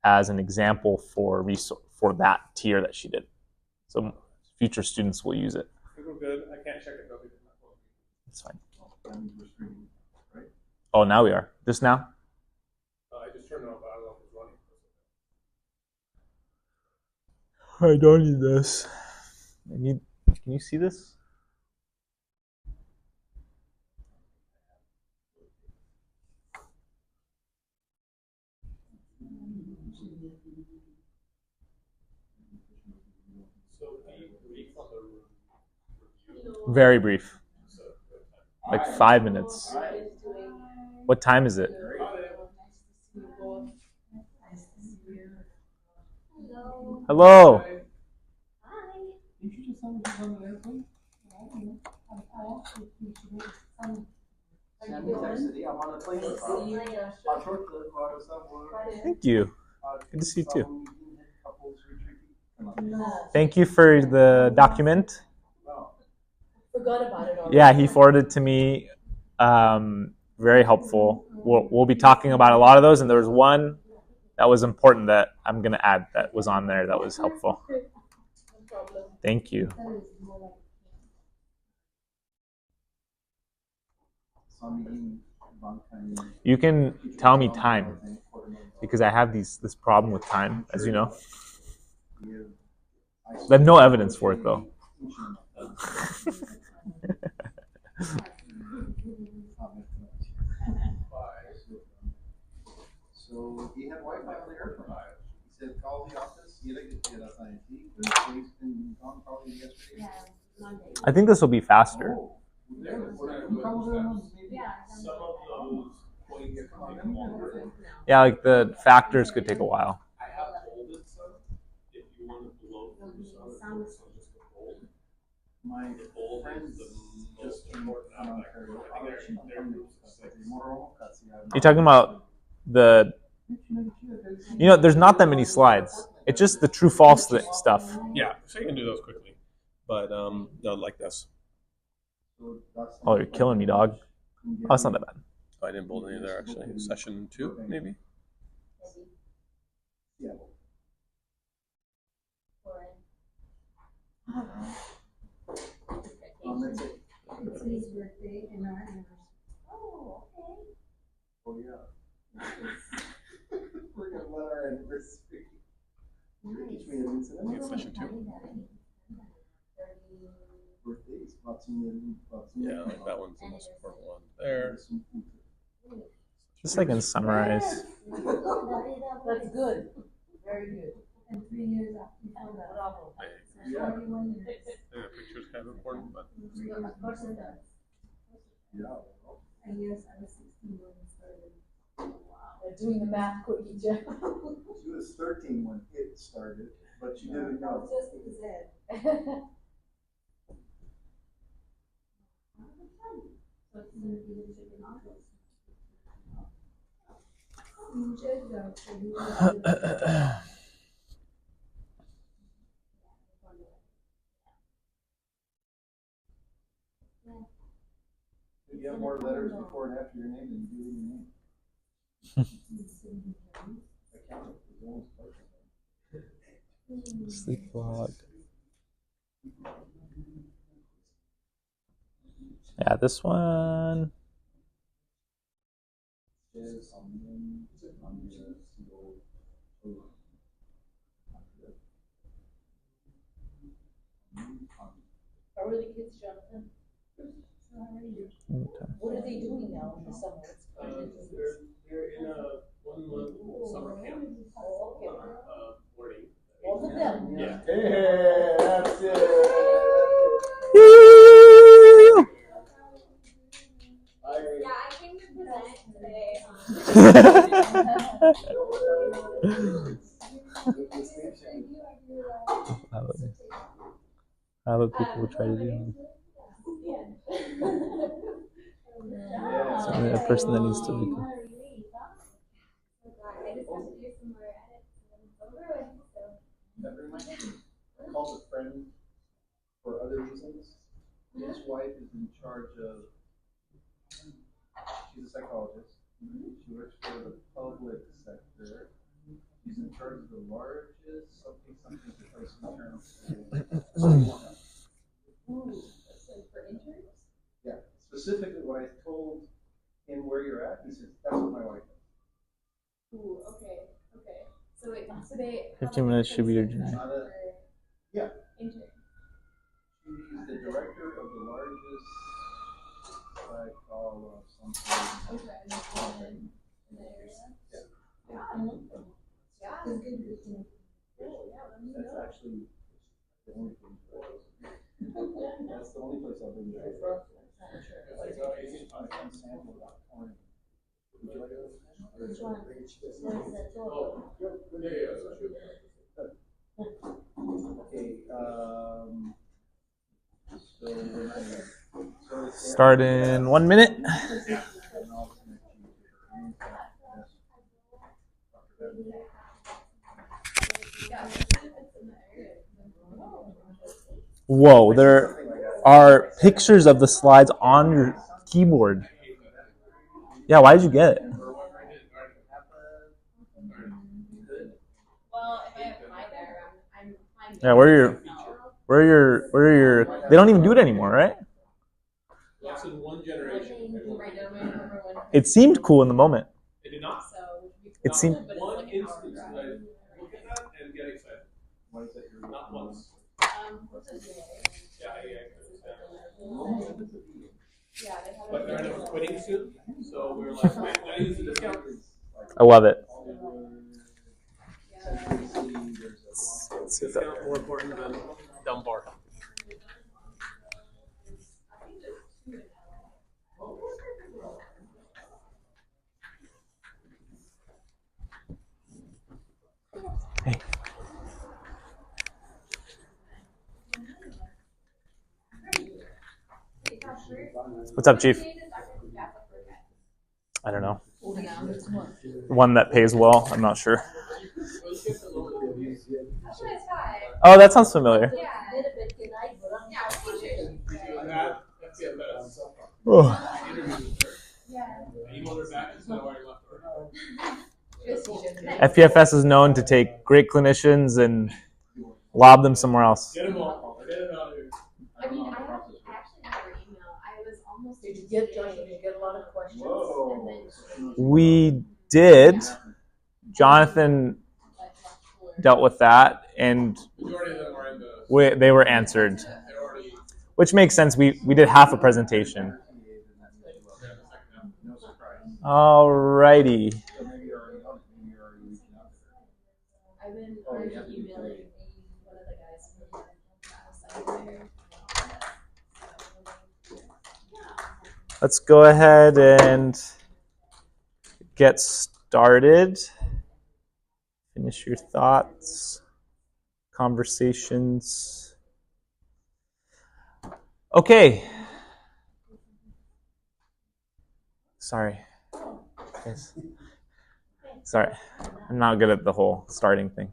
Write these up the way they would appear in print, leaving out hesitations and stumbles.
as an example for that tier that she did. So future students will use it. We're good. I can't check it though. It's fine. Oh, now we are. Just now? I just turned it on, but I don't know if it's running. I don't need this. Can you see this? Very brief. Like 5 minutes. What time is it? Hello. Thank you. Good to see you too. Thank you for the document. Forgot about it already. Yeah, he forwarded it to me. Very helpful. We'll be talking about a lot of those, and there was one that was important that I'm going to add that was on there that was helpful. Thank you. You can tell me time because I have this problem with time, as you know. I have no evidence for it though. So he had Wi-Fi on the airplane. He said, call the office. I think this will be faster. Yeah, like the factors could take a while. I have folded some. If you want to blow from some, just fold. My Fold friends is the just most came important on aspect. I think they're groups of six. You're talking about the, there's not that many slides. It's just the true false stuff. Yeah, so you can do those quickly. But no, like this. Oh, you're killing me, dog. Oh, it's not that bad. Oh, I didn't bold any there actually. Session 2, maybe? Yeah. It's his birthday and our anniversary. Oh, okay. Oh, yeah. We're going to let our anniversary. Teach me an incident. It's session 2. Birthdays. Yeah, like that one's the most important one. There. Just so I can summarize. That's good. Very good. And 3 years after you found out. Bravo. Yeah. 41 years. Yeah, picture's kind of important, but. Of course it does. Yeah. And yes, I was 16 when it started. Wow. They're doing the math quickly, Jeff. She was 13 when it started, but she didn't know. Just in his head. You have more letters before and after your name than you do in your name. I counted. It was almost perfect. Sleep log. Yeah, this one. How are the kids, Jonathan? What are they doing now in the summer? They're in a 1-month summer camp. Oh, okay. Boarding. Both of them? Yeah. Hey, that's it. Yeah, I came to present today. How would people try to do? So a person that needs to like. I just have to do some more edits and it's over with. So. That reminds me, I called a friend for other reasons. His wife is in charge of, she's a psychologist. She works for the public sector. He's in charge of the largest something device internal. For interns? Yeah, specifically what I told him where you're at, he said, that's what my wife does. Ooh, okay. So wait, so they 15 minutes should be your journey. Yeah. intern. She's the director of the largest, I call something. Okay. In the area. Yeah. Yeah. Cool, yeah, let me That's know. actually the only place. That's the only place I've been there. Which one? Where's that door? Okay, so when I Start in 1 minute. Whoa, there are pictures of the slides on your keyboard. Yeah, why did you get it? Well, if I apply there, I'm applying. Yeah, where are your they don't even do it anymore, right? That's in one generation. Right now, my number one. It seemed cool in the moment. They did not. So, It seemed but it's One like an hour instance that I drive. look at that and get excited. Not once. What's it today? Yeah. Yeah, they have But they're end up quitting soon, so we were like, wait, can I use the discount? I love it. Discount more important than dumb bar. Hey. What's up, Chief? I don't know. One that pays well. I'm not sure. Oh, that sounds familiar. Oh. FPFS is known to take great clinicians and lob them somewhere else. Get them all. Get them out of here. I mean, I actually got her email. I was almost. Did you get, Josh, did you get a lot of questions? And then We did. Jonathan dealt with that, and Majority of them are in the. they were answered, They're already. which makes sense. We did half a presentation. Alrighty. I've been already emailing one of the guys from the site there. Let's go ahead and get started. Finish your thoughts, conversations. Okay. Sorry. Yes. Sorry. I'm not good at the whole starting thing.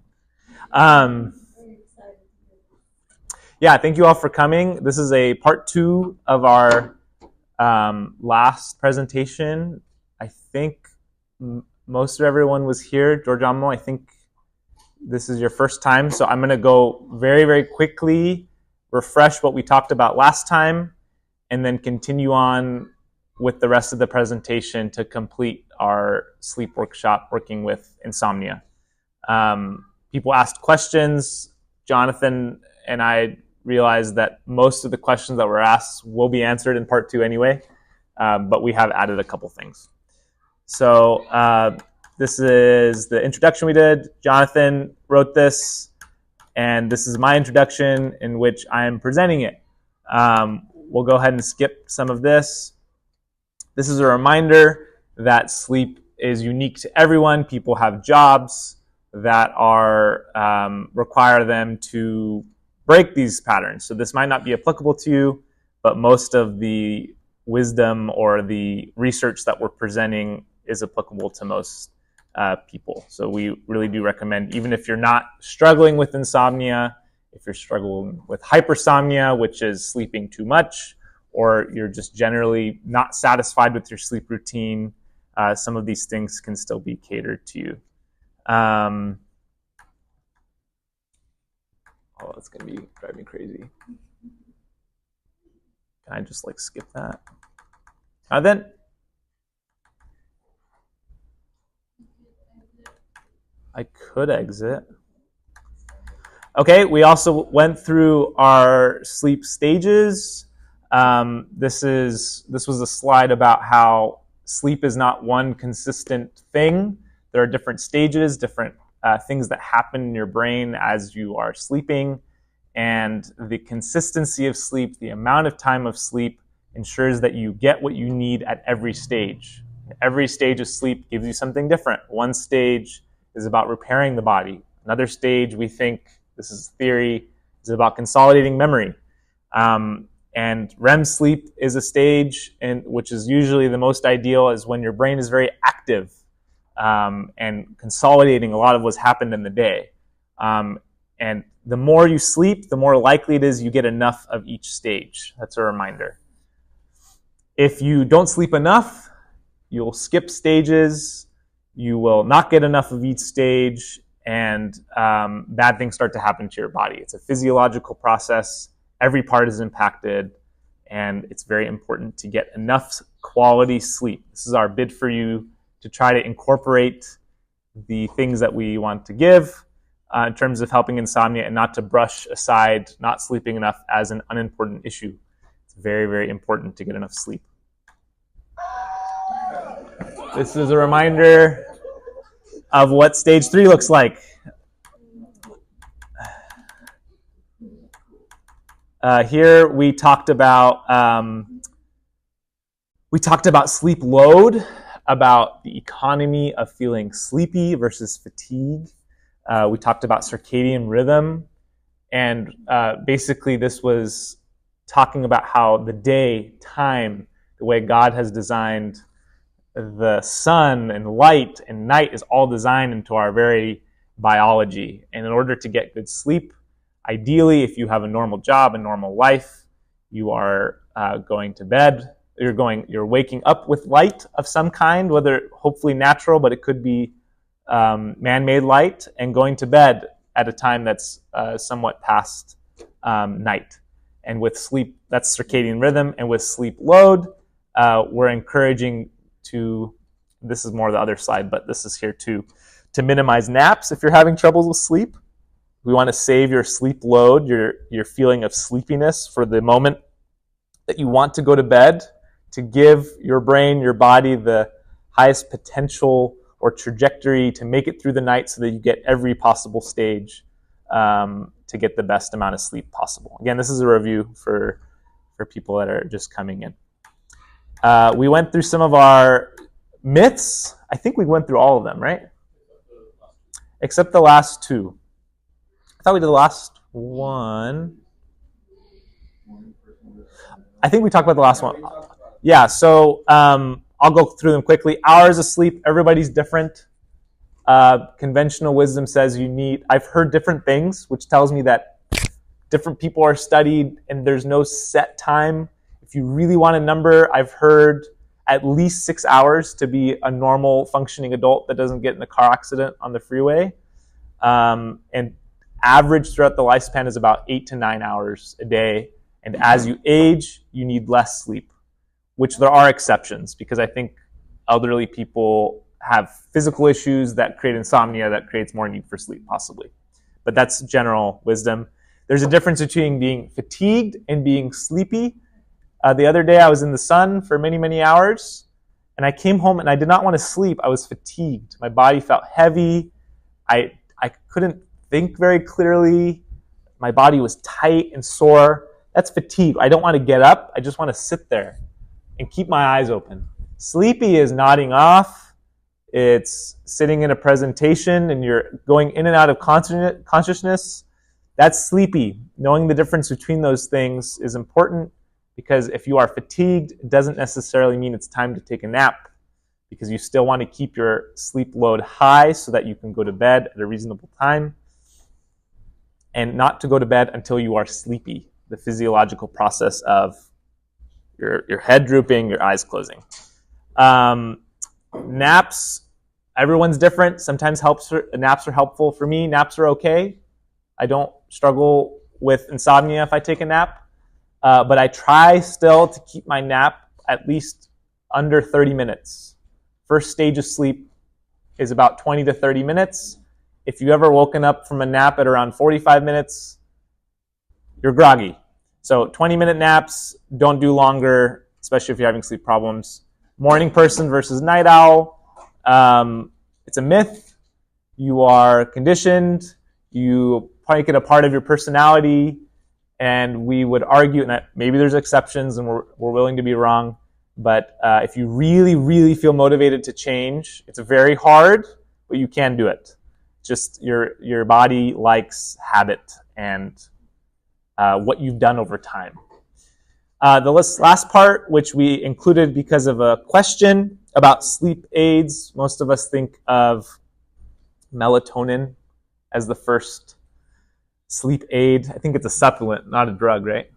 Yeah, thank you all for coming. This is a part 2 of our last presentation. I think most of everyone was here. Giorgiamo, I think this is your first time, so I'm going to go very, very quickly, refresh what we talked about last time, and then continue on with the rest of the presentation to complete our sleep workshop working with insomnia. People asked questions. Jonathan and I realized that most of the questions that were asked will be answered in part 2 anyway, but we have added a couple things. So this is the introduction we did. Jonathan wrote this, and this is my introduction in which I am presenting it. We'll go ahead and skip some of this. This is a reminder that sleep is unique to everyone. People have jobs that are require them to break these patterns. So this might not be applicable to you, but most of the wisdom or the research that we're presenting is applicable to most people. So we really do recommend, even if you're not struggling with insomnia, if you're struggling with hypersomnia, which is sleeping too much, or you're just generally not satisfied with your sleep routine, some of these things can still be catered to you. Oh, it's going to be driving me crazy. Can I just like skip that? Then I could exit. Okay, we also went through our sleep stages. This was a slide about how sleep is not one consistent thing. There are different stages, different things that happen in your brain as you are sleeping, and the consistency of sleep, the amount of time of sleep, ensures that you get what you need at every stage. Every stage of sleep gives you something different. One stage is about repairing the body. Another stage, we think, this is theory, is about consolidating memory. And REM sleep is a stage which is usually the most ideal, is when your brain is very active and consolidating a lot of what's happened in the day. And the more you sleep, the more likely it is you get enough of each stage. That's a reminder. If you don't sleep enough, you'll skip stages, you will not get enough of each stage, and bad things start to happen to your body. It's a physiological process. Every part is impacted, and it's very important to get enough quality sleep. This is our bid for you to try to incorporate the things that we want to give in terms of helping insomnia, and not to brush aside not sleeping enough as an unimportant issue. It's very, very important to get enough sleep. This is a reminder of what stage 3 looks like. Here we talked about sleep load, about the economy of feeling sleepy versus fatigue. We talked about circadian rhythm, and basically this was talking about how the day, time, the way God has designed the sun and light and night is all designed into our very biology. And in order to get good sleep, ideally, if you have a normal job, a normal life, you are going to bed. You're waking up with light of some kind, whether hopefully natural, but it could be man-made light, and going to bed at a time that's somewhat past night. And with sleep, that's circadian rhythm. And with sleep load, we're encouraging to, this is more the other slide, but this is here too, to minimize naps if you're having troubles with sleep. We want to save your sleep load, your feeling of sleepiness for the moment that you want to go to bed, to give your brain, your body, the highest potential or trajectory to make it through the night so that you get every possible stage to get the best amount of sleep possible. Again, this is a review for people that are just coming in. We went through some of our myths. I think we went through all of them, right? Except the last two. I thought we did the last one. I think we talked about the last one. Yeah, so I'll go through them quickly. Hours of sleep, everybody's different. Conventional wisdom says I've heard different things, which tells me that different people are studied and there's no set time. If you really want a number, I've heard at least 6 hours to be a normal functioning adult that doesn't get in a car accident on the freeway. And average throughout the lifespan is about 8 to 9 hours a day. And as you age, you need less sleep, which there are exceptions, because I think elderly people have physical issues that create insomnia that creates more need for sleep, possibly. But that's general wisdom. There's a difference between being fatigued and being sleepy. The other day I was in the sun for many, many hours, and I came home and I did not want to sleep. I was fatigued. My body felt heavy. I couldn't think very clearly. My body was tight and sore. That's fatigue. I don't want to get up. I just want to sit there and keep my eyes open. Sleepy is nodding off. It's sitting in a presentation and you're going in and out of consciousness. That's sleepy. Knowing the difference between those things is important, because if you are fatigued, it doesn't necessarily mean it's time to take a nap, because you still want to keep your sleep load high so that you can go to bed at a reasonable time, and not to go to bed until you are sleepy, the physiological process of your head drooping, your eyes closing. Naps, Everyone's different. Sometimes naps are helpful. For me, naps are okay. I don't struggle with insomnia if I take a nap, but I try still to keep my nap at least under 30 minutes. First stage of sleep is about 20 to 30 minutes. If you ever woken up from a nap at around 45 minutes, you're groggy. So 20-minute naps, don't do longer, especially if you're having sleep problems. Morning person versus night owl. It's a myth. You are conditioned. You probably get a part of your personality, and we would argue that maybe there's exceptions, and we're willing to be wrong. But if you really, really feel motivated to change, it's very hard, but you can do it. Just your body likes habit and what you've done over time. The last part, which we included because of a question about sleep aids, most of us think of melatonin as the first sleep aid. I think it's a supplement, not a drug, right?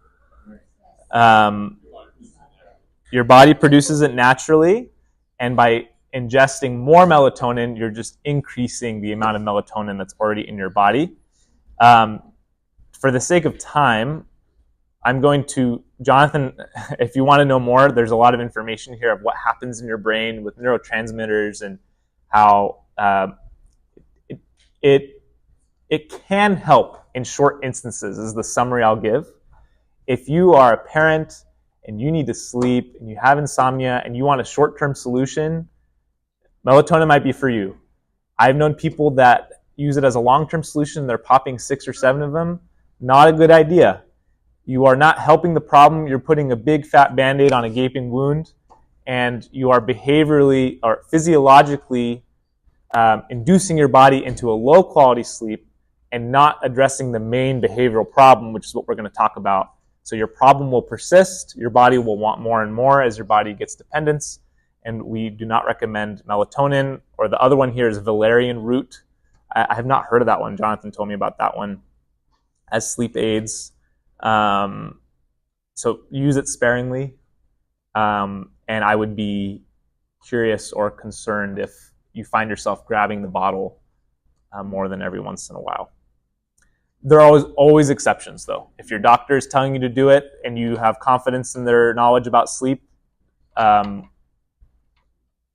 Your body produces it naturally, and by ingesting more melatonin, you're just increasing the amount of melatonin that's already in your body. For the sake of time, I'm going to, Jonathan, if you want to know more, there's a lot of information here of what happens in your brain with neurotransmitters and how it can help in short instances, is the summary I'll give. If you are a parent and you need to sleep and you have insomnia and you want a short-term solution, melatonin might be for you. I've known people that use it as a long-term solution. They're popping 6 or 7 of them. Not a good idea. You are not helping the problem. You're putting a big fat Band-Aid on a gaping wound, and you are behaviorally or physiologically inducing your body into a low-quality sleep and not addressing the main behavioral problem, which is what we're going to talk about. So your problem will persist. Your body will want more and more as your body gets dependence, and we do not recommend melatonin, or the other one here is valerian root. I have not heard of that one. Jonathan told me about that one as sleep aids. So use it sparingly. And I would be curious or concerned if you find yourself grabbing the bottle more than every once in a while. There are always exceptions, though. If your doctor is telling you to do it and you have confidence in their knowledge about sleep,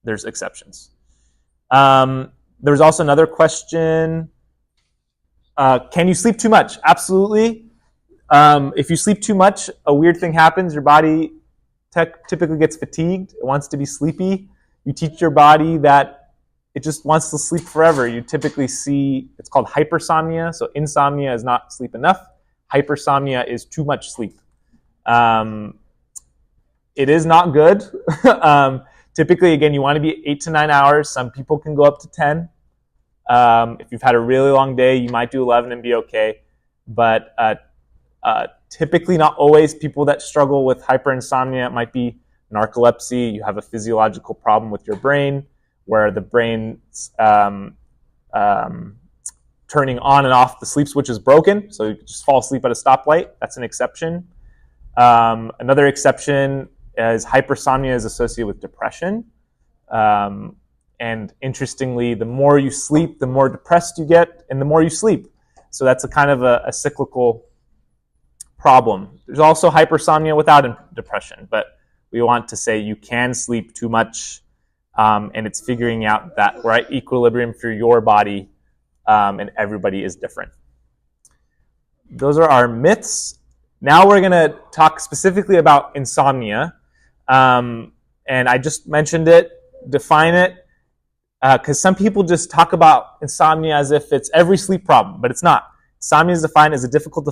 there's exceptions. There's also another question. Can you sleep too much? Absolutely. If you sleep too much, a weird thing happens. Your body typically gets fatigued. It wants to be sleepy. You teach your body that it just wants to sleep forever. You typically see, it's called hypersomnia. So insomnia is not sleep enough. Hypersomnia is too much sleep. It is not good. Typically, again, you want to be 8 to 9 hours. Some people can go up to 10. If you've had a really long day, you might do 11 and be okay. But typically, not always. People that struggle with hyperinsomnia, it might be narcolepsy. You have a physiological problem with your brain, where the brain's turning on and off the sleep switch is broken, so you can just fall asleep at a stoplight. That's an exception. Another exception is hypersomnia is associated with depression. And interestingly, the more you sleep, the more depressed you get, and the more you sleep. So that's a kind of a cyclical problem. There's also hypersomnia without depression, but we want to say you can sleep too much, and it's figuring out that right equilibrium for your body, and everybody is different. Those are our myths. Now we're going to talk specifically about insomnia, and I just mentioned it, define it, because some people just talk about insomnia as if it's every sleep problem, but it's not. Insomnia is defined as a difficult to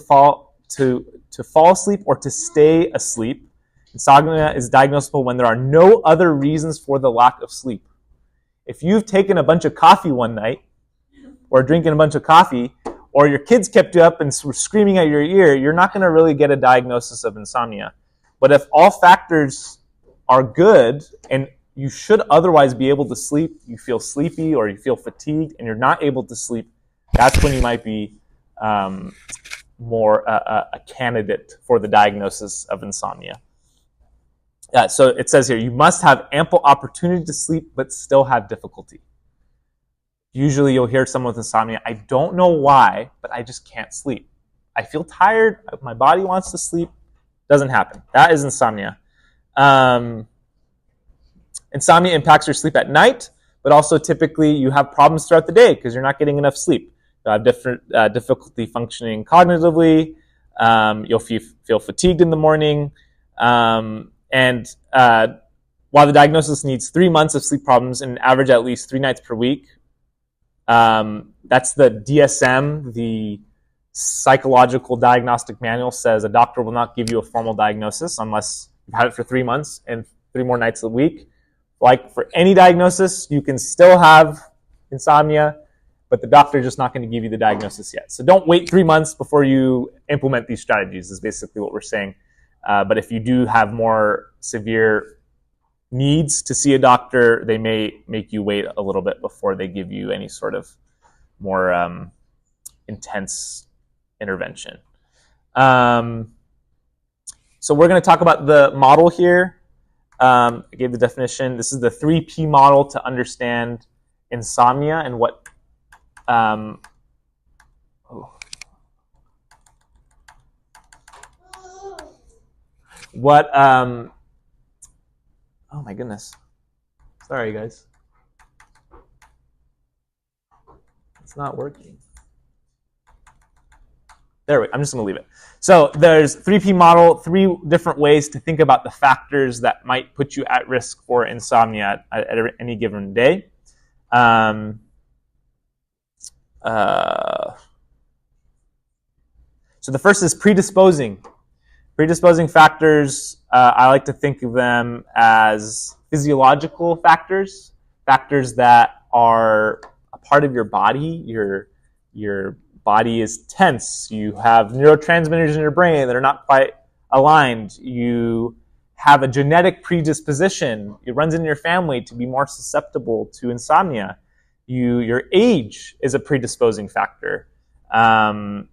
fall asleep or to stay asleep. Insomnia is diagnosable when there are no other reasons for the lack of sleep. If you've taken a bunch of coffee one night, or drinking a bunch of coffee, or your kids kept you up and were screaming at your ear, you're not going to really get a diagnosis of insomnia. But if all factors are good, and you should otherwise be able to sleep, you feel sleepy or you feel fatigued, and you're not able to sleep, that's when you might be more a candidate for the diagnosis of insomnia. So it says here, you must have ample opportunity to sleep, but still have difficulty. Usually you'll hear someone with insomnia, I don't know why, but I just can't sleep. I feel tired, my body wants to sleep, doesn't happen. That is insomnia. Insomnia impacts your sleep at night, but also typically you have problems throughout the day because you're not getting enough sleep. You'll have difficulty functioning cognitively. You'll feel fatigued in the morning. While the diagnosis needs 3 months of sleep problems and average at least 3 nights per week, that's the DSM, the Psychological Diagnostic Manual, says a doctor will not give you a formal diagnosis unless you've had it for 3 months and 3 more nights a week. Like for any diagnosis, you can still have insomnia, but the doctor is just not going to give you the diagnosis yet. So don't wait 3 months before you implement these strategies, is basically what we're saying. But if you do have more severe needs to see a doctor, they may make you wait a little bit before they give you any sort of more intense intervention. So we're going to talk about the model here. I gave the definition. This is the 3P model to understand insomnia and what oh my goodness. Sorry, guys. It's not working. I'm just going to leave it. So there's 3P model, 3 different ways to think about the factors that might put you at risk for insomnia at any given day. So the first is predisposing. Predisposing factors, I like to think of them as physiological factors, factors that are a part of your body. Your body is tense. You have neurotransmitters in your brain that are not quite aligned. You have a genetic predisposition. It runs in your family to be more susceptible to insomnia. Your age is a predisposing factor. Does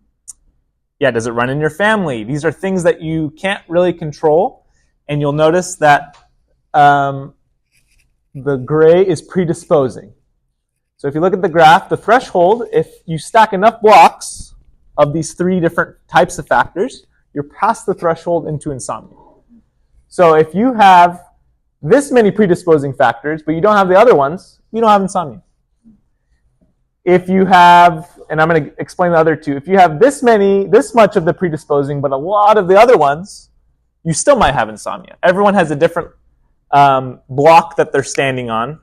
it run in your family? These are things that you can't really control, and you'll notice that the gray is predisposing. So if you look at the graph, the threshold, if you stack enough blocks of these 3 different types of factors, you're past the threshold into insomnia. So if you have this many predisposing factors, but you don't have the other ones, you don't have insomnia. If you have, and I'm going to explain the other 2, if you have this much of the predisposing, but a lot of the other ones, you still might have insomnia. Everyone has a different block that they're standing on,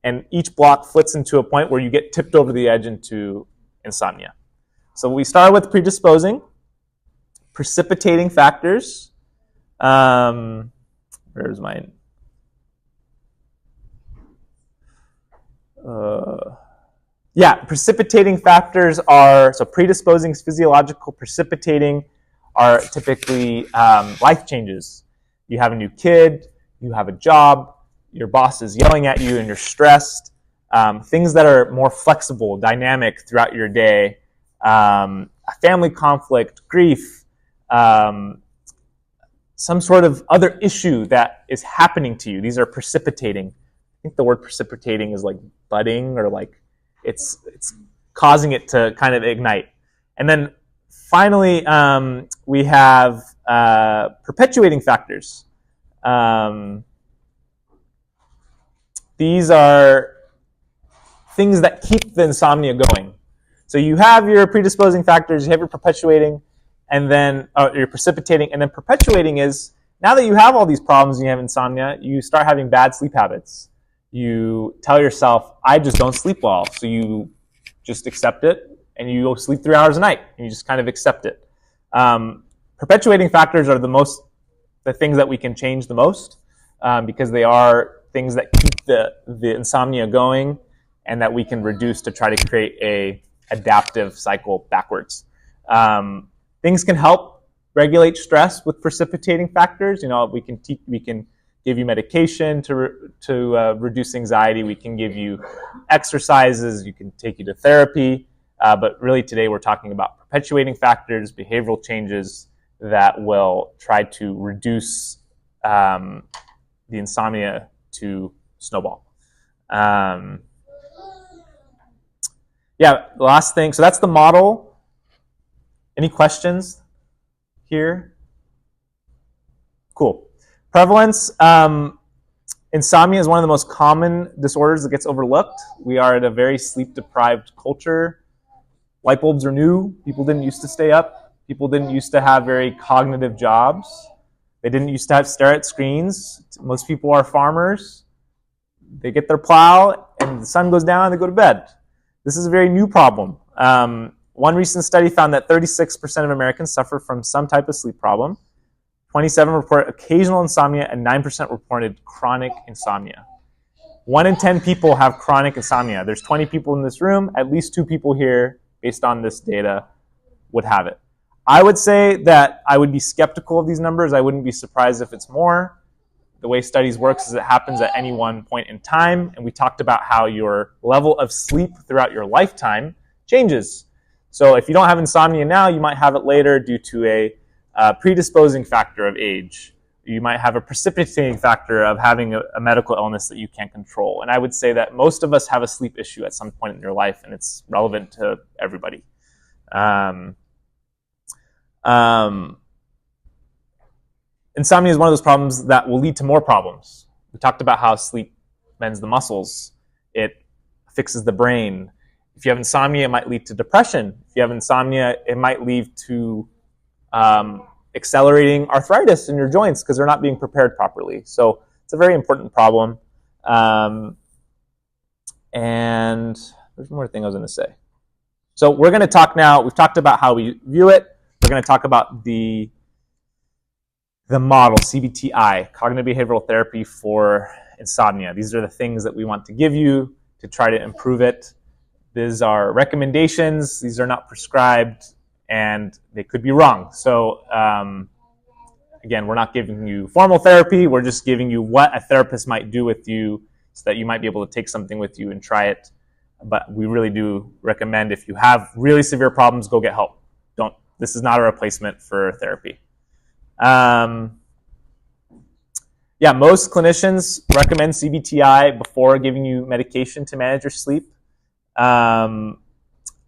and each block flits into a point where you get tipped over the edge into insomnia. So we start with predisposing, precipitating factors. Where's mine? Precipitating factors are, so predisposing is physiological, precipitating are typically life changes. You have a new kid, you have a job, your boss is yelling at you and you're stressed, things that are more flexible, dynamic throughout your day, a family conflict, grief, some sort of other issue that is happening to you. These are precipitating. I think the word precipitating is like budding, or like it's causing it to kind of ignite. And then finally, we have perpetuating factors. These are things that keep the insomnia going. So you have your predisposing factors, you have your perpetuating, and then your precipitating, and then perpetuating is, now that you have all these problems and you have insomnia, you start having bad sleep habits. You tell yourself, I just don't sleep well, so you just accept it, and you go sleep 3 hours a night, and you just kind of accept it. Perpetuating factors are the things that we can change the most, because they are things that keep the insomnia going and that we can reduce to try to create a adaptive cycle backwards. Things can help regulate stress with precipitating factors. We can give you medication to reduce anxiety. We can give you exercises. You can take you to therapy. But really today we're talking about perpetuating factors, behavioral changes that will try to reduce the insomnia to snowball. Yeah, the last thing. So that's the model. Any questions here? Cool. Prevalence. Insomnia is one of the most common disorders that gets overlooked. We are at a very sleep-deprived culture. Light bulbs are new. People didn't used to stay up. People didn't used to have very cognitive jobs. They didn't used to stare at screens. Most people are farmers. They get their plow, and the sun goes down, and they go to bed. This is a very new problem. One recent study found that 36% of Americans suffer from some type of sleep problem. 27% report occasional insomnia, and 9% reported chronic insomnia. 1 in 10 people have chronic insomnia. There's 20 people in this room. At least 2 people here, based on this data, would have it. I would say that I would be skeptical of these numbers. I wouldn't be surprised if it's more. The way studies works is it happens at any one point in time, and we talked about how your level of sleep throughout your lifetime changes. So if you don't have insomnia now, you might have it later due to a predisposing factor of age. You might have a precipitating factor of having a medical illness that you can't control. And I would say that most of us have a sleep issue at some point in your life, and it's relevant to everybody. Insomnia is one of those problems that will lead to more problems. We talked about how sleep mends the muscles. It fixes the brain. If you have insomnia, it might lead to depression. If you have insomnia, it might lead to accelerating arthritis in your joints because they're not being prepared properly. So it's a very important problem. And there's one more thing I was going to say. So we're going to talk now. We've talked about how we view it. We're going to talk about the model, CBTI, Cognitive Behavioral Therapy for Insomnia. These are the things that we want to give you to try to improve it. These are recommendations. These are not prescribed, and they could be wrong. So again, we're not giving you formal therapy. We're just giving you what a therapist might do with you so that you might be able to take something with you and try it. But we really do recommend if you have really severe problems, go get help. This is not a replacement for therapy. Most clinicians recommend CBTI before giving you medication to manage your sleep. On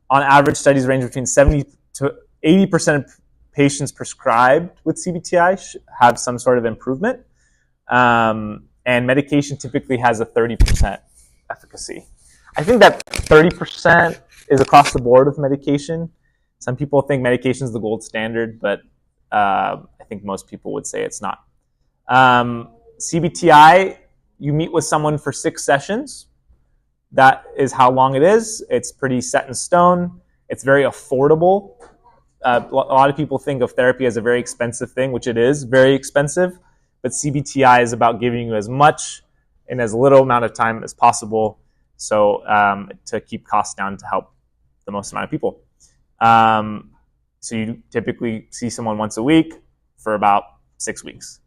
average, studies range between 70 to 80% of patients prescribed with CBTI have some sort of improvement. And medication typically has a 30% efficacy. I think that 30% is across the board with medication. Some people think medication is the gold standard, but I think most people would say it's not. CBTI, you meet with someone for 6 sessions. That is how long it is. It's pretty set in stone. It's very affordable. A lot of people think of therapy as a very expensive thing, which it is, very expensive. But CBTI is about giving you as much in as little amount of time as possible, so to keep costs down to help the most amount of people. So you typically see someone once a week for about 6 weeks.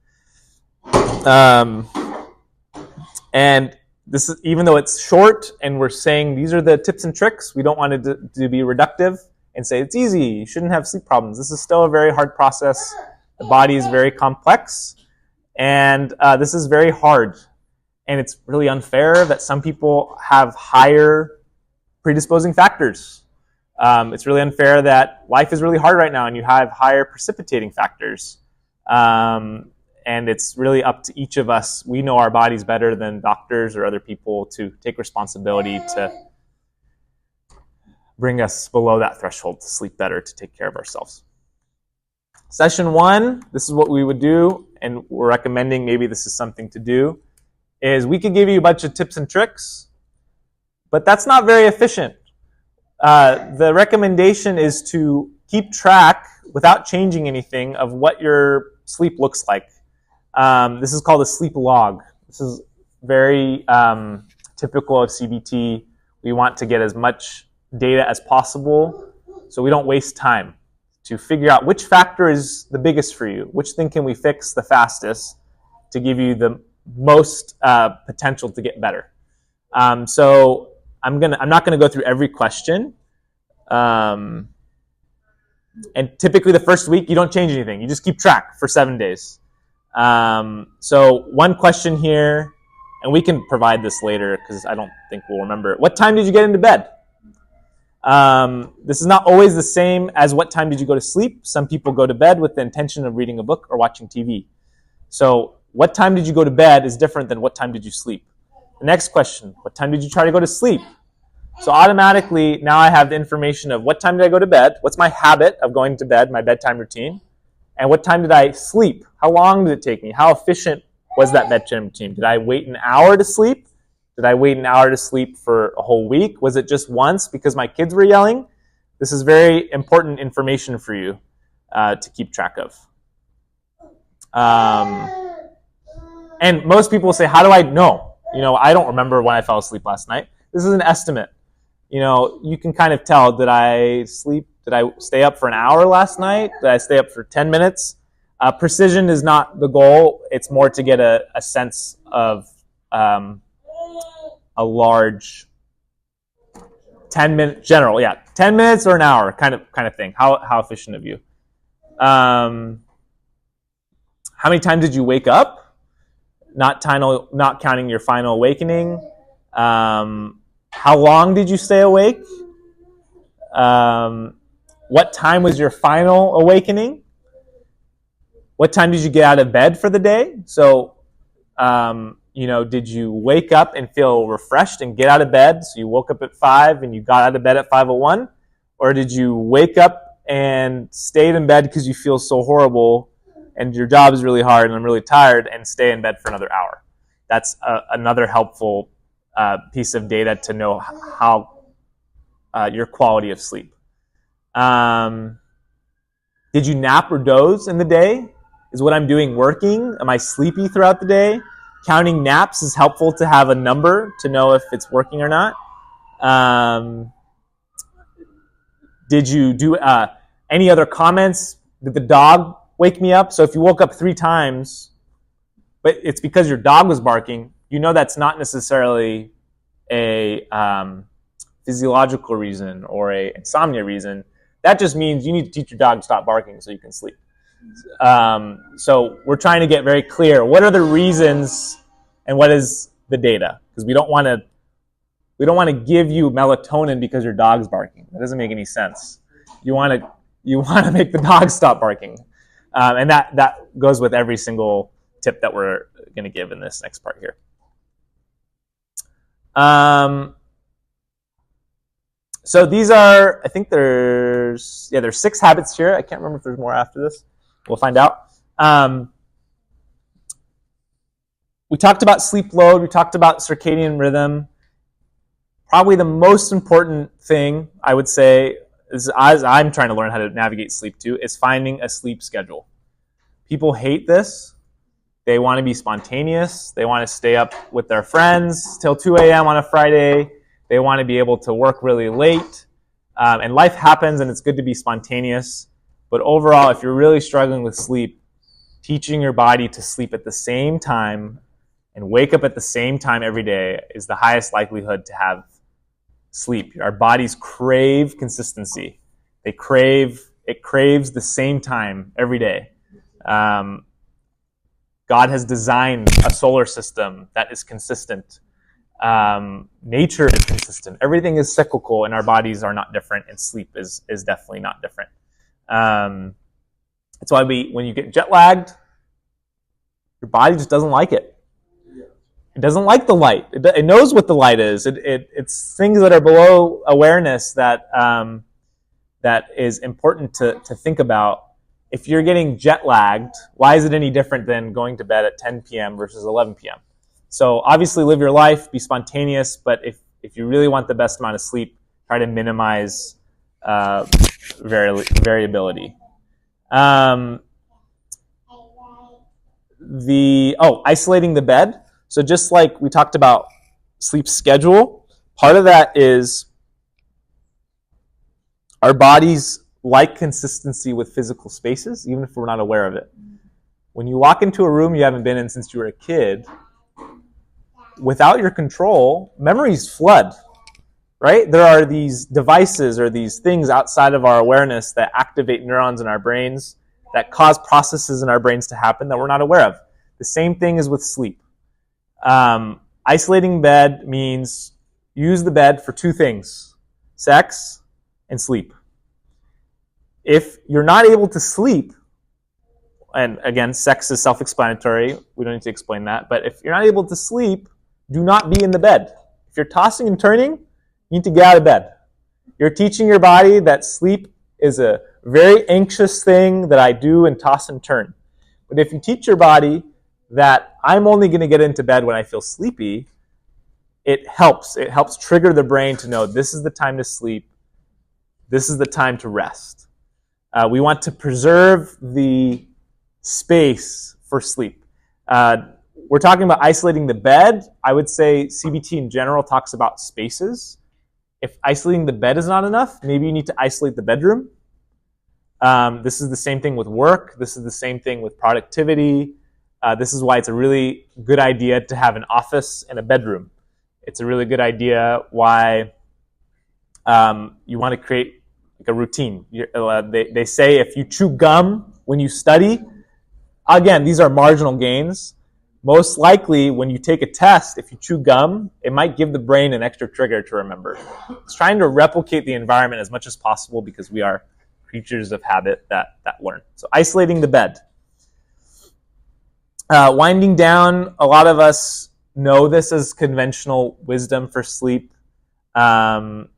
And this is, even though it's short and we're saying these are the tips and tricks, we don't want it to be reductive and say it's easy, you shouldn't have sleep problems. This is still a very hard process. The body is very complex, and this is very hard. And it's really unfair that some people have higher predisposing factors. It's really unfair that life is really hard right now and you have higher precipitating factors. And it's really up to each of us. We know our bodies better than doctors or other people to take responsibility to bring us below that threshold to sleep better, to take care of ourselves. Session 1, this is what we would do, and we're recommending maybe this is something to do, is we could give you a bunch of tips and tricks, but that's not very efficient. The recommendation is to keep track without changing anything of what your sleep looks like. This is called a sleep log. This is very typical of CBT. We want to get as much data as possible so we don't waste time to figure out which factor is the biggest for you, which thing can we fix the fastest to give you the most potential to get better. So I'm not gonna go through every question. And typically the first week you don't change anything. You just keep track for 7 days. So one question here, and we can provide this later because I don't think we'll remember it. What time did you get into bed? This is not always the same as what time did you go to sleep. Some people go to bed with the intention of reading a book or watching TV. So what time did you go to bed is different than what time did you sleep. The next question, what time did you try to go to sleep? So automatically, now I have the information of what time did I go to bed, what's my habit of going to bed, my bedtime routine, and what time did I sleep? How long did it take me? How efficient was that bedtime routine? Did I wait an hour to sleep? Did I wait an hour to sleep for a whole week? Was it just once because my kids were yelling? This is very important information for you to keep track of. And most people say, how do I know? I don't remember when I fell asleep last night. This is an estimate. You can kind of tell, did I sleep? Did I stay up for an hour last night? Did I stay up for 10 minutes? Precision is not the goal. It's more to get a sense of a large 10-minute general, 10 minutes or an hour kind of thing. How efficient of you? How many times did you wake up? Not counting your final awakening. How long did you stay awake? What time was your final awakening? What time did you get out of bed for the day? So, did you wake up and feel refreshed and get out of bed? So you woke up at 5 and you got out of bed at 5:01? Or did you wake up and stayed in bed because you feel so horrible and your job is really hard and I'm really tired and stay in bed for another hour? That's another helpful piece of data to know how your quality of sleep. Did you nap or doze in the day? Is what I'm doing working? Am I sleepy throughout the day? Counting naps is helpful to have a number to know if it's working or not. Did you do any other comments? Did the dog wake me up? So if you woke up 3 times, but it's because your dog was barking, that's not necessarily a physiological reason or a insomnia reason. That just means you need to teach your dog to stop barking so you can sleep. So we're trying to get very clear. What are the reasons and what is the data? Because we don't want to give you melatonin because your dog's barking. That doesn't make any sense. You want to make the dog stop barking. And that goes with every single tip that we're going to give in this next part here. So these are, I think there's 6 habits here. I can't remember if there's more after this. We'll find out. We talked about sleep load. We talked about circadian rhythm. Probably the most important thing, I would say, is as I'm trying to learn how to navigate sleep too, is finding a sleep schedule. People hate this. They want to be spontaneous. They want to stay up with their friends till 2 a.m. on a Friday. They want to be able to work really late. And life happens and it's good to be spontaneous. But overall, if you're really struggling with sleep, teaching your body to sleep at the same time and wake up at the same time every day is the highest likelihood to have sleep. Our bodies crave consistency. It craves the same time every day. God has designed a solar system that is consistent. Nature is consistent. Everything is cyclical and our bodies are not different, and sleep is definitely not different. That's why when you get jet lagged, your body just doesn't like it. It doesn't like the light. It knows what the light is. It's things that are below awareness that is important to think about. If you're getting jet lagged, why is it any different than going to bed at 10 p.m. versus 11 p.m.? So obviously live your life, be spontaneous, but if you really want the best amount of sleep, try to minimize variability. Isolating the bed. So just like we talked about sleep schedule, part of that is our bodies like consistency with physical spaces, even if we're not aware of it. When you walk into a room you haven't been in since you were a kid, without your control, memories flood, right? There are these devices or these things outside of our awareness that activate neurons in our brains that cause processes in our brains to happen that we're not aware of. The same thing is with sleep. Isolating bed means use the bed for 2 things: sex and sleep. If you're not able to sleep, and again, sex is self-explanatory. We don't need to explain that. But if you're not able to sleep, do not be in the bed. If you're tossing and turning, you need to get out of bed. You're teaching your body that sleep is a very anxious thing that I do and toss and turn. But if you teach your body that I'm only going to get into bed when I feel sleepy, it helps. It helps trigger the brain to know this is the time to sleep. This is the time to rest. We want to preserve the space for sleep. We're talking about isolating the bed. I would say CBT in general talks about spaces. If isolating the bed is not enough, maybe you need to isolate the bedroom. This is the same thing with work. This is the same thing with productivity. This is why it's a really good idea to have an office and a bedroom. It's a really good idea why you want to create like a routine. They say if you chew gum when you study, again, these are marginal gains. Most likely, when you take a test, if you chew gum, it might give the brain an extra trigger to remember. It's trying to replicate the environment as much as possible because we are creatures of habit that learn. So isolating the bed. Winding down, a lot of us know this as conventional wisdom for sleep. Don't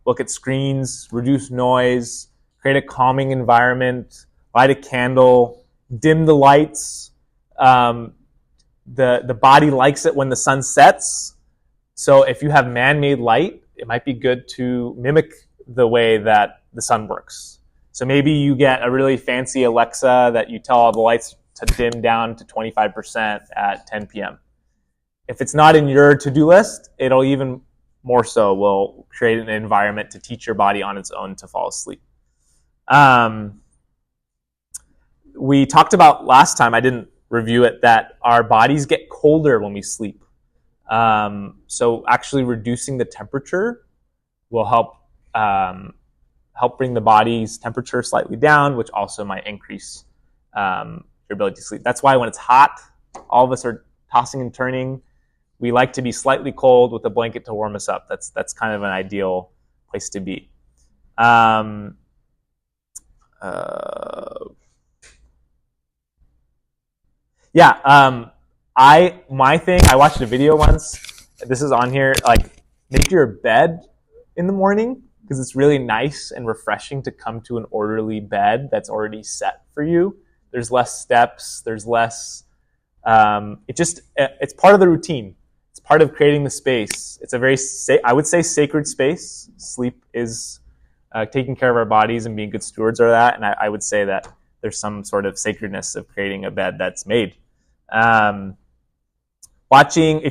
look at screens, reduce noise, create a calming environment, light a candle, dim the lights. The body likes it when the sun sets. So if you have man-made light, it might be good to mimic the way that the sun works. So maybe you get a really fancy Alexa that you tell all the lights to dim down to 25% at 10 p.m. If it's not in your to-do list, it'll even more so will create an environment to teach your body on its own to fall asleep. We talked about last time, I didn't review it, that our bodies get colder when we sleep. So actually reducing the temperature will help bring the body's temperature slightly down, which also might increase your ability to sleep. That's why when it's hot, all of us are tossing and turning. We like to be slightly cold with a blanket to warm us up. That's kind of an ideal place to be. My thing, I watched a video once. This is on here. Like, make your bed in the morning because it's really nice and refreshing to come to an orderly bed that's already set for you. There's less steps. There's less. It's part of the routine. It's part of creating the space. It's a very, I would say, sacred space. Sleep is taking care of our bodies and being good stewards of that. And I would say that there's some sort of sacredness of creating a bed that's made. If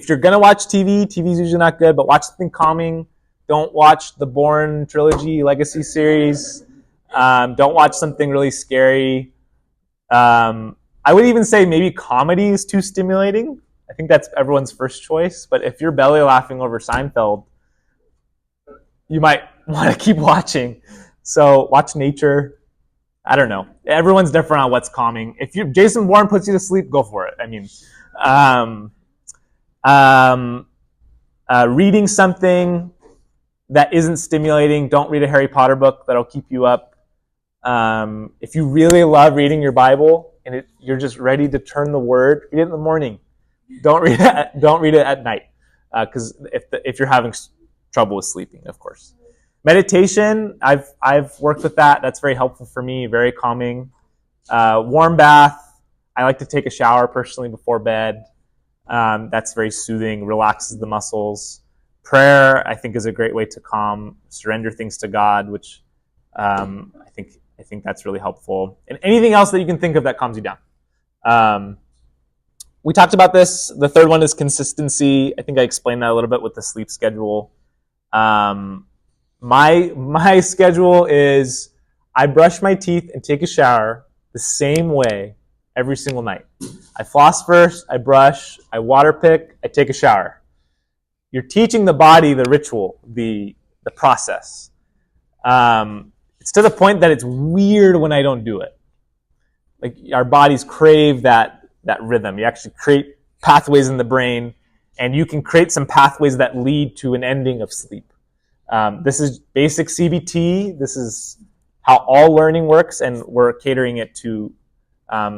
you're going to watch TV is usually not good, but watch something calming. Don't watch the Bourne trilogy legacy series. Don't watch something really scary. I would even say maybe comedy is too stimulating. I think that's everyone's first choice. But if you're belly laughing over Seinfeld, you might want to keep watching. So watch nature. I don't know. Everyone's different on what's calming. If Jason Bourne puts you to sleep, go for it. I mean, reading something that isn't stimulating. Don't read a Harry Potter book. That'll keep you up. If you really love reading your Bible and you're just ready to turn the Word, read it in the morning. Don't read it at night, because if you're having trouble with sleeping, of course. Meditation, I've worked with that. That's very helpful for me. Very calming. Warm bath. I like to take a shower personally before bed. That's very soothing. Relaxes the muscles. Prayer, I think, is a great way to surrender things to God, which I think that's really helpful. And anything else that you can think of that calms you down. We talked about this. The third one is consistency. I think I explained that a little bit with the sleep schedule. My schedule is I brush my teeth and take a shower the same way every single night. I floss first, I brush, I water pick, I take a shower. You're teaching the body the ritual, the process. It's to the point that it's weird when I don't do it. Like, our bodies crave that rhythm. You actually create pathways in the brain, and you can create some pathways that lead to an ending of sleep. This is basic CBT. This is how all learning works, and we're catering it to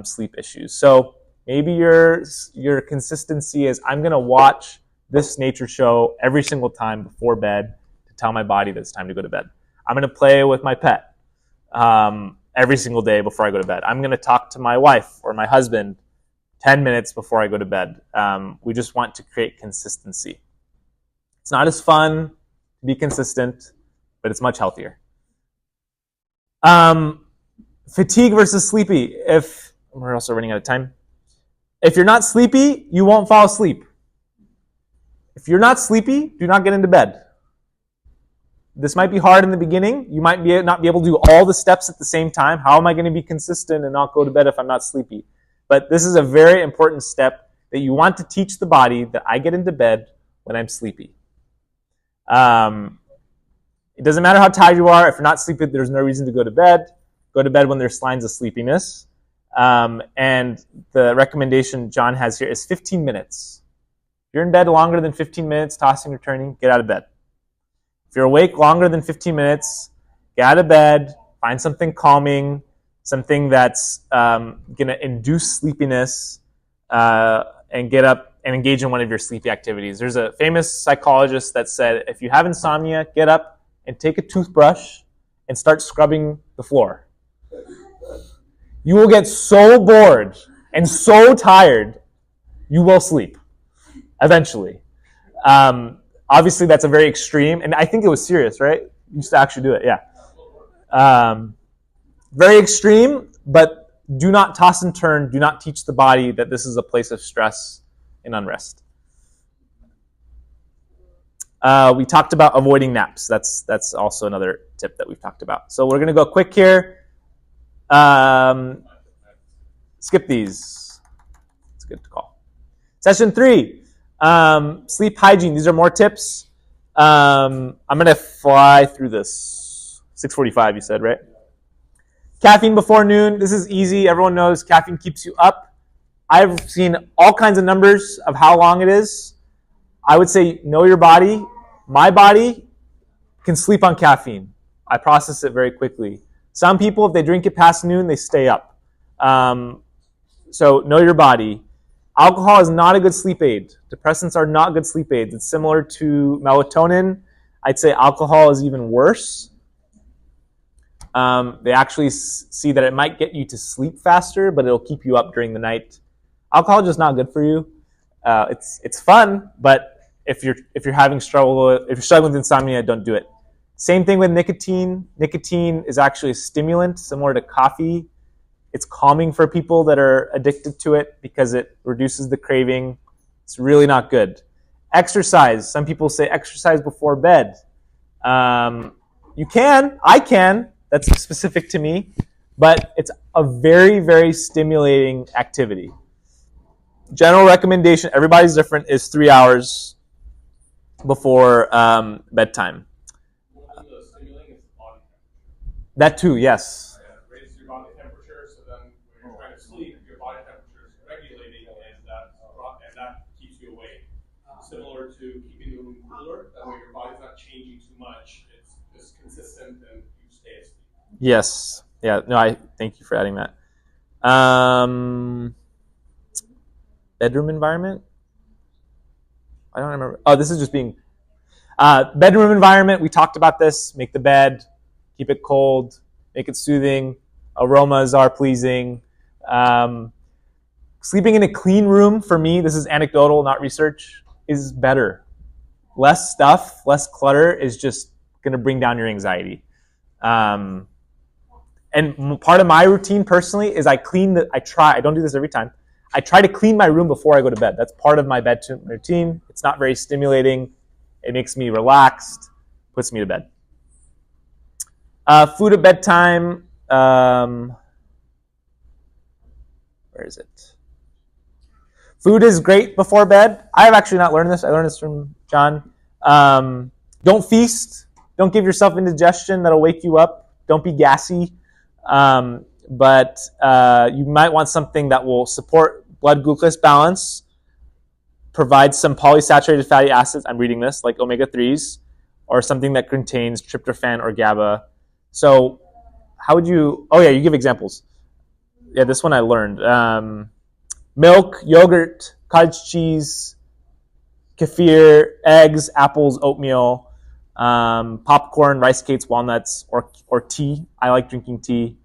sleep issues. So maybe your consistency is, I'm going to watch this nature show every single time before bed to tell my body that it's time to go to bed. I'm going to play with my pet every single day before I go to bed. I'm going to talk to my wife or my husband 10 minutes before I go to bed. We just want to create consistency. It's not as fun to be consistent, but it's much healthier. Fatigue versus sleepy. We're also running out of time. If you're not sleepy, you won't fall asleep. If you're not sleepy, do not get into bed. This might be hard in the beginning. You might not be able to do all the steps at the same time. How am I going to be consistent and not go to bed if I'm not sleepy? But this is a very important step that you want to teach the body, that I get into bed when I'm sleepy. It doesn't matter how tired you are. If you're not sleepy, there's no reason to go to bed. Go to bed when there's signs of sleepiness. And the recommendation John has here is 15 minutes. If you're in bed longer than 15 minutes, tossing or turning, get out of bed. If you're awake longer than 15 minutes, get out of bed, find something calming, something that's going to induce sleepiness, and get up and engage in one of your sleepy activities. There's a famous psychologist that said, if you have insomnia, get up and take a toothbrush and start scrubbing the floor. You will get so bored and so tired, you will sleep eventually. Obviously, that's a very extreme, and I think it was serious, right? You used to actually do it, yeah. Very extreme, but do not toss and turn. Do not teach the body that this is a place of stress and unrest. We talked about avoiding naps. That's also another tip that we've talked about. So we're going to go quick here. Skip these. It's a good call. Session 3, sleep hygiene. These are more tips. I'm going to fly through this. 6:45, you said, right? Caffeine before noon. This is easy. Everyone knows caffeine keeps you up. I've seen all kinds of numbers of how long it is. I would say know your body. My body can sleep on caffeine. I process it very quickly. Some people, if they drink it past noon, they stay up. So know your body. Alcohol is not a good sleep aid. Depressants are not good sleep aids. It's similar to melatonin. I'd say alcohol is even worse. They actually see that it might get you to sleep faster, but it'll keep you up during the night. Alcohol is just not good for you. It's fun, but if you're struggling with insomnia, don't do it. Same thing with nicotine. Nicotine is actually a stimulant similar to coffee. It's calming for people that are addicted to it because it reduces the craving. It's really not good. Exercise. Some people say exercise before bed. You can. I can. That's specific to me. But it's a very, very stimulating activity. General recommendation, everybody's different, is 3 hours before bedtime. That too, yes. Yeah, it raises your body temperature, so then when you're trying to sleep, your body temperature is regulating, and that keeps you awake. Similar to keeping the room cooler, that way your body's not changing too much. It's just consistent, and you stay asleep. Yes. Yeah. No, I thank you for adding that. Bedroom environment? I don't remember. Oh, this is just being bedroom environment. We talked about this. Make the bed. Keep it cold, make it soothing, aromas are pleasing. Sleeping in a clean room, for me, this is anecdotal, not research, is better. Less stuff, less clutter is just going to bring down your anxiety. And part of my routine personally is I don't do this every time. I try to clean my room before I go to bed. That's part of my bedtime routine. It's not very stimulating. It makes me relaxed, puts me to bed. Food at bedtime. Where is it? Food is great before bed. I have actually not learned this. I learned this from John. Don't feast. Don't give yourself indigestion that'll wake you up. Don't be gassy. But you might want something that will support blood glucose balance, provide some polysaturated fatty acids. I'm reading this, like omega-3s. or something that contains tryptophan or GABA. So how would you, you give examples. Yeah, this one I learned. Milk, yogurt, cottage cheese, kefir, eggs, apples, oatmeal, popcorn, rice cakes, walnuts, or tea. I like drinking tea.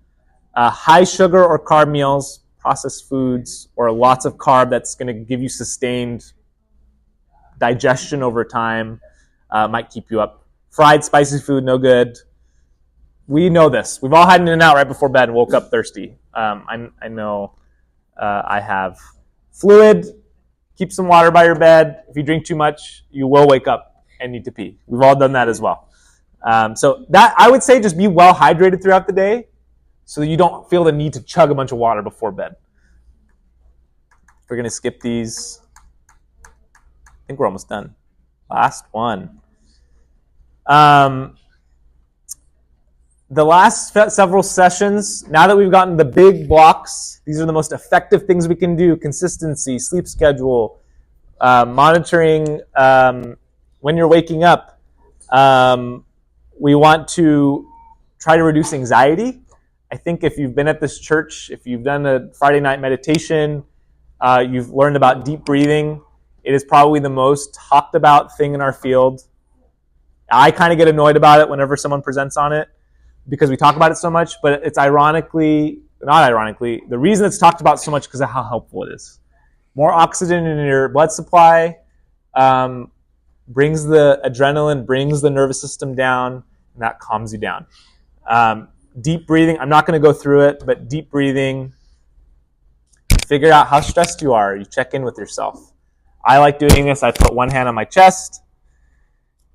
High sugar or carb meals, processed foods, or lots of carb that's going to give you sustained digestion over time, might keep you up. Fried, spicy food, no good. We know this. We've all had an In-N-Out right before bed and woke up thirsty. I know I have. Fluid, keep some water by your bed. If you drink too much, you will wake up and need to pee. We've all done that as well. So that, I would say, just be well hydrated throughout the day so that you don't feel the need to chug a bunch of water before bed. We're going to skip these. I think we're almost done. Last one. The last several sessions, now that we've gotten the big blocks, these are the most effective things we can do: consistency, sleep schedule, monitoring when you're waking up. We want to try to reduce anxiety. I think if you've been at this church, if you've done a Friday night meditation, you've learned about deep breathing. It is probably the most talked about thing in our field. I kind of get annoyed about it whenever someone presents on it, because we talk about it so much, but it's not ironically, the reason it's talked about so much because of how helpful it is. More oxygen in your blood supply brings the adrenaline, brings the nervous system down, and that calms you down. Deep breathing, I'm not going to go through it, but deep breathing, figure out how stressed you are. You check in with yourself. I like doing this. I put one hand on my chest,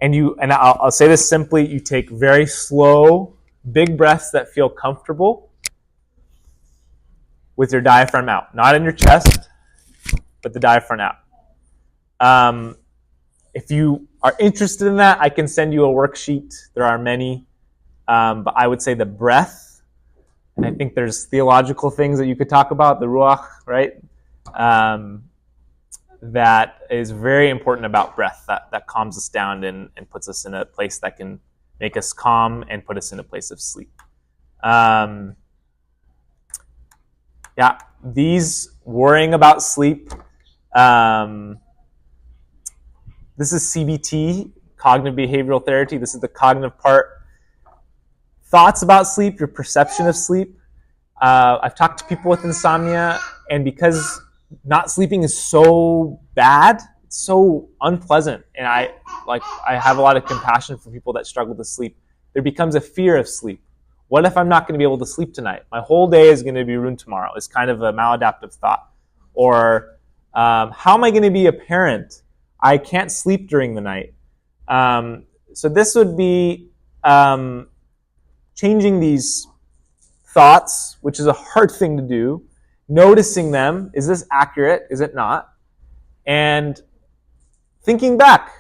and I'll say this simply, you take very slow, big breaths that feel comfortable with your diaphragm out. Not in your chest, but the diaphragm out. If you are interested in that, I can send you a worksheet. There are many. But I would say the breath, and I think there's theological things that you could talk about, the ruach, right? That is very important about breath, that calms us down and puts us in a place that can make us calm and put us in a place of sleep. These worrying about sleep. This is CBT, cognitive behavioral therapy. This is the cognitive part. Thoughts about sleep, your perception of sleep. I've talked to people with insomnia, and because not sleeping is so bad, it's so unpleasant, and I have a lot of compassion for people that struggle to sleep. There becomes a fear of sleep. What if I'm not going to be able to sleep tonight? My whole day is going to be ruined tomorrow. It's kind of a maladaptive thought. Or how am I going to be a parent? I can't sleep during the night. So this would be changing these thoughts, which is a hard thing to do, noticing them. Is this accurate? Is it not? And thinking back.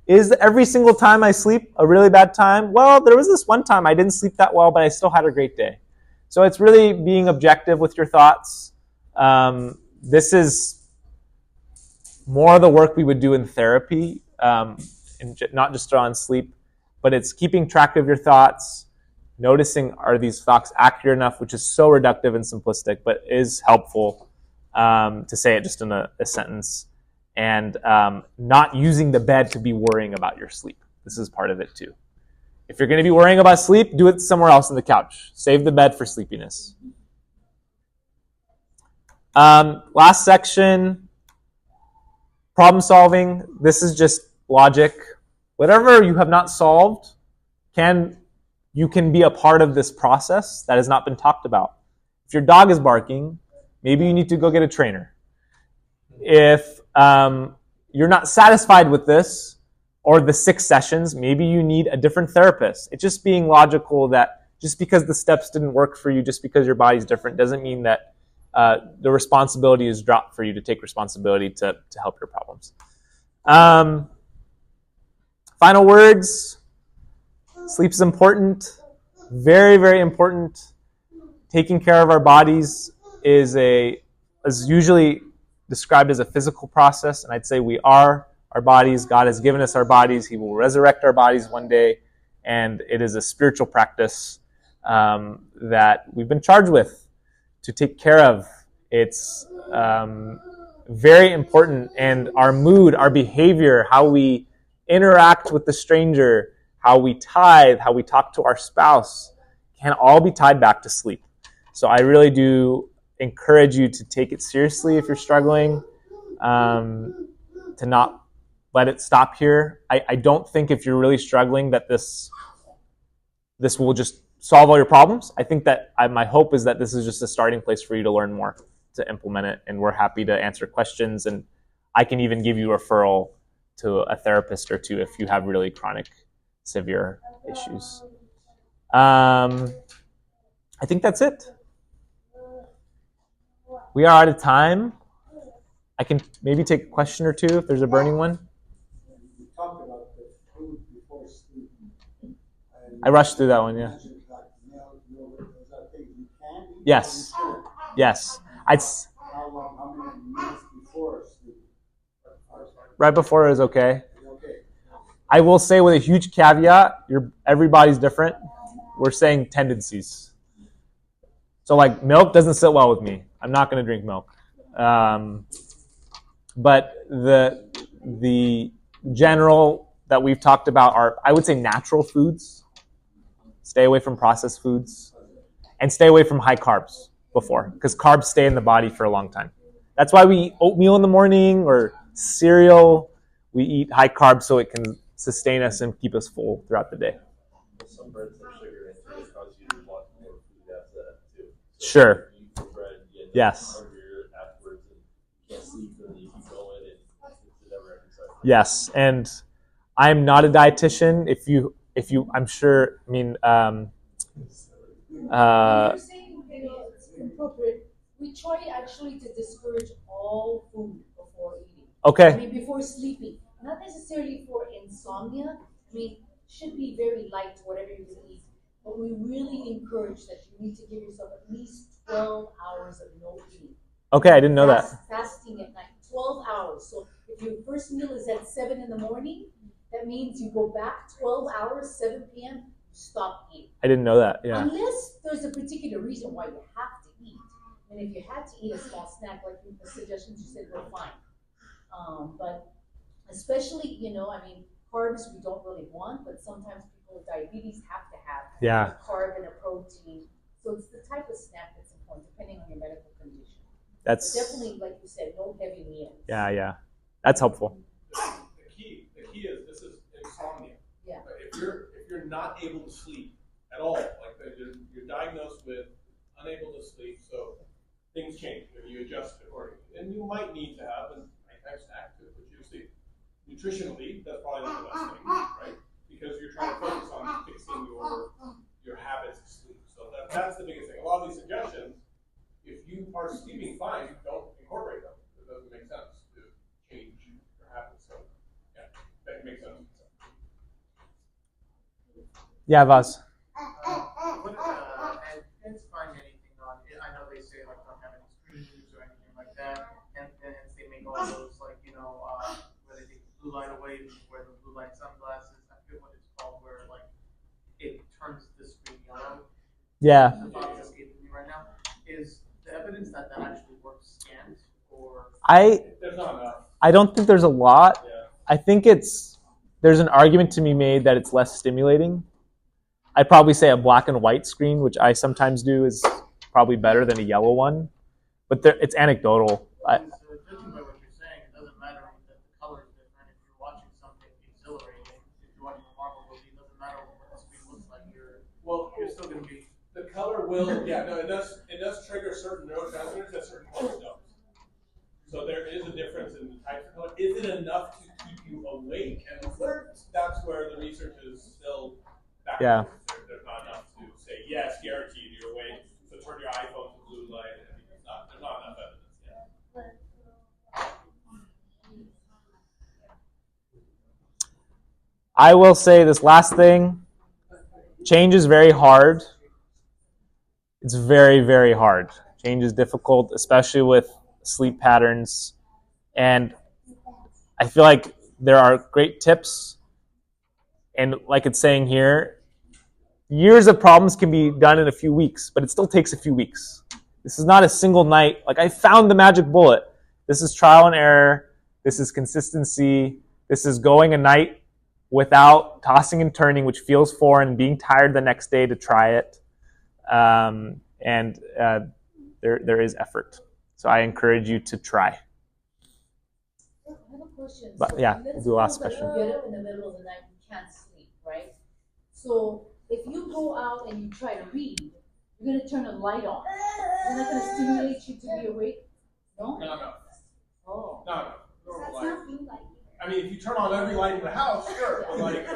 Is every single time I sleep a really bad time? Well, there was this one time I didn't sleep that well, but I still had a great day. So it's really being objective with your thoughts. This is more of the work we would do in therapy, and not just on sleep, but it's keeping track of your thoughts, noticing, are these thoughts accurate enough, which is so reductive and simplistic, but is helpful to say it just in a sentence, and not using the bed to be worrying about your sleep. This is part of it too. If you're going to be worrying about sleep, do it somewhere else on the couch. Save the bed for sleepiness. Last section, problem solving. This is just logic. Whatever you have not solved, you can be a part of this process that has not been talked about. If your dog is barking, maybe you need to go get a trainer. If you're not satisfied with this or the 6 sessions, maybe you need a different therapist. It's just being logical that just because the steps didn't work for you, just because your body's different, doesn't mean that the responsibility is dropped for you to take responsibility to help your problems. Final words. Sleep's important. Very, very important. Taking care of our bodies is usually described as a physical process, and I'd say we are our bodies. God has given us our bodies. He will resurrect our bodies one day. And it is a spiritual practice that we've been charged with to take care of. It's very important. And our mood, our behavior, how we interact with the stranger, how we tithe, how we talk to our spouse, can all be tied back to sleep. So I really do encourage you to take it seriously if you're struggling, to not let it stop here. I don't think if you're really struggling that this will just solve all your problems. I think that my hope is that this is just a starting place for you to learn more, to implement it, and we're happy to answer questions, and I can even give you a referral to a therapist or two if you have really chronic, severe issues. I think that's it. We are out of time. I can maybe take a question or two if there's a burning one. You talked about the food before sleeping. I rushed through that one, yeah. Yes. Yes. How many minutes before sleep? Right before is okay. I will say with a huge caveat, everybody's different. We're saying tendencies. So like milk doesn't sit well with me. I'm not going to drink milk. But the general that we've talked about are, I would say, natural foods. Stay away from processed foods. And stay away from high carbs before, because carbs stay in the body for a long time. That's why we eat oatmeal in the morning or cereal. We eat high carbs so it can sustain us and keep us full throughout the day. Some breads have sugar in it, so it causes you to want more food after that too. So Sure. you eat the bread, you get Yes. hungrier afterwards, and you can't sleep, and then you keep going, and it's a never-ending cycle. Yes, and I'm not a dietitian. If you, I'm sure. I mean, You're saying it's inappropriate. We try actually to discourage all food before eating. okay. I mean, before sleeping. Not necessarily for insomnia. I mean, should be very light, whatever you can eat. But we really encourage that you need to give yourself at least 12 hours of no eating. Okay, I didn't know that. Fasting at night, 12 hours. So if your first meal is at 7 in the morning, that means you go back 12 hours, 7 p.m., you stop eating. I didn't know that. Yeah. Unless there's a particular reason why you have to eat. And if you had to eat a small snack, like the suggestions you said were fine. But especially, I mean, carbs we don't really want, but sometimes people with diabetes have to have Yeah. a carb and a protein. So it's the type of snack that's important, depending on your medical condition. But That's definitely, like you said, no heavy meals. yeah. That's helpful. The key is this is insomnia. Yeah. But if you're not able to sleep at all, like you're diagnosed with unable to sleep, so things change and you adjust accordingly. And you might need to have a nighttime snack to put you to sleep. Nutritionally, that's probably not the best thing, right? Because you're trying to focus on fixing your habits of sleep. So that's the biggest thing. A lot of these suggestions, if you are sleeping fine, don't incorporate them. It doesn't make sense to change your habits. So yeah, that makes sense. I Yeah, Vaz. can't find anything on it. I know they say like don't have any screens or anything like that, and they make all those like where they take the blue light away, wear the blue light sunglasses. I forget what it's called, where like it turns the screen yellow. Yeah. The thought is escaping me right now. Is the evidence that actually works scanned or? There's not enough. I don't think there's a lot. Yeah. I think there's an argument to be made that it's less stimulating. I'd probably say a black and white screen, which I sometimes do, is probably better than a yellow one. But it's anecdotal. So judging by what you're saying, it doesn't matter that the color is different. If you're watching something exhilarating, if you're watching a Marvel movie, it doesn't matter what the screen looks like. You're still going to be. The color will, it does trigger certain neurotransmitters that certain colors don't. So there is a difference in the types of color. Is it enough to keep you awake and alert? That's where the research is still backwards. Yeah. There's not enough to say, yes, guaranteed you're awake, so turn your iPhone to blue light. There's not enough evidence yet. I will say this last thing. Change is very hard. It's very, very hard. Change is difficult, especially with sleep patterns. And I feel like there are great tips. And like it's saying here, years of problems can be done in a few weeks, but it still takes a few weeks. This is not a single night. Like, I found the magic bullet. This is trial and error. This is consistency. This is going a night without tossing and turning, which feels foreign, being tired the next day to try it. There is effort. So I encourage you to try. I have a question. But, So yeah, let's we'll do the last suppose that question. You get up in the middle of the night, you can't sleep, right? So if you go out and you try to read, you're gonna turn a light on. Isn't that gonna stimulate you to be awake? No? No. Oh. No. So that's Like, not blue light. I mean, if you turn on every light in the house, sure, but like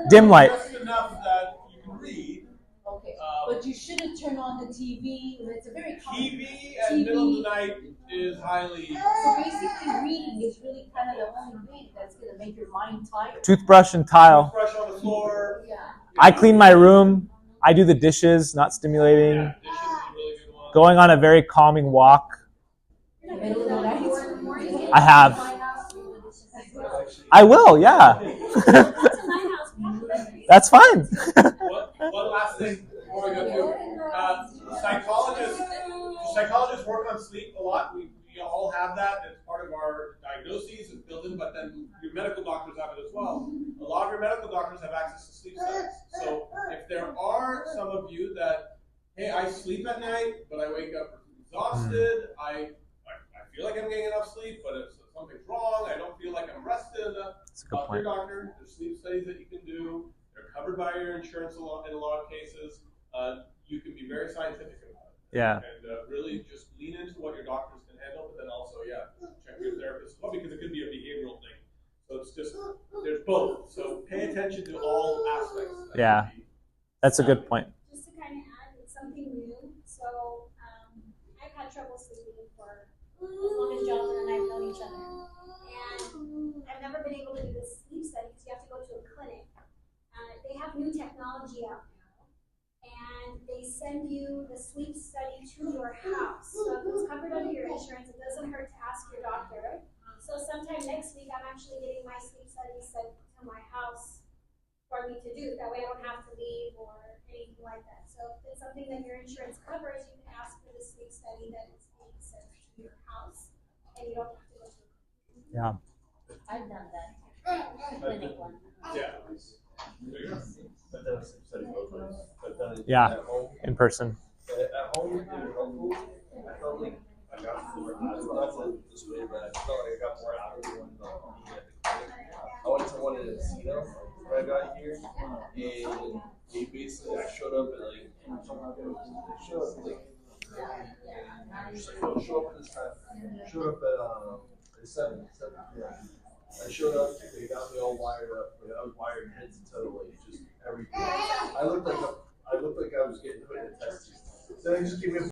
Dim light. just enough that you can read. Okay, but you shouldn't turn on the TV. It's a very common. TV at the middle of the night is highly. So basically, reading is really kind of the only thing that's gonna make your mind tired. Toothbrush and tile. Brush on the floor. Yeah. I clean my room. I do the dishes, not stimulating. Yeah, dishes is a really good one. Going on a very calming walk. You're not gonna do that 4 in the morning. I have. My house, we do dishes as well. I will, yeah. Come to my house, we have to. That's fine. One last thing before we go to psychologists work on sleep a lot. We all have that. It's part of our diagnoses and built in, but then your medical doctors have it as well. A lot of your medical doctors have access to sleep studies. So if there are some of you that, hey, I sleep at night, but I wake up exhausted, I feel like I'm getting enough sleep, but if something's wrong, I don't feel like I'm rested enough. That's a good Talk to your point. doctor. There's sleep studies that you can do. They're covered by your insurance in a lot of cases. You can be very scientific about it. Yeah. And really just lean into what your doctors can handle, but then also, check your therapist as well, because it could be a behavioral thing. So it's just, there's both. So pay attention to all aspects. Yeah. That's a good point. Just to kind of add, it's something new. So I've had trouble sleeping for as long as Jonathan and I have known each other. And I've never been able to do this sleep study because you have to go to a clinic. They have new technology out now. And they send you the sleep study to your house. So if it's covered under your insurance, it doesn't hurt to ask your doctor. So sometime next week, I'm actually getting my sleep study sent to my house for me to do. That way I don't have to leave or anything like that. So if it's something that your insurance covers, you can ask for the sleep study that is being sent to your house, and you don't have to go to. Yeah. I've done that. Clinic one. Yeah. I've done a sleep study both ways. I've done it Yeah. at home. In person. At home, it was helpful. I felt like I got more out of it. Not like this way, but I felt like I got more out of it when being at the clinic. I went to one in Encino when I got here, and they basically, I showed up at like, just like, oh, show up at this time. Showed up at 7 p.m. I showed up, they got me all wired up. I was wired head to toe, like just everything. I looked like I was getting hypnotized. Then they just gave me a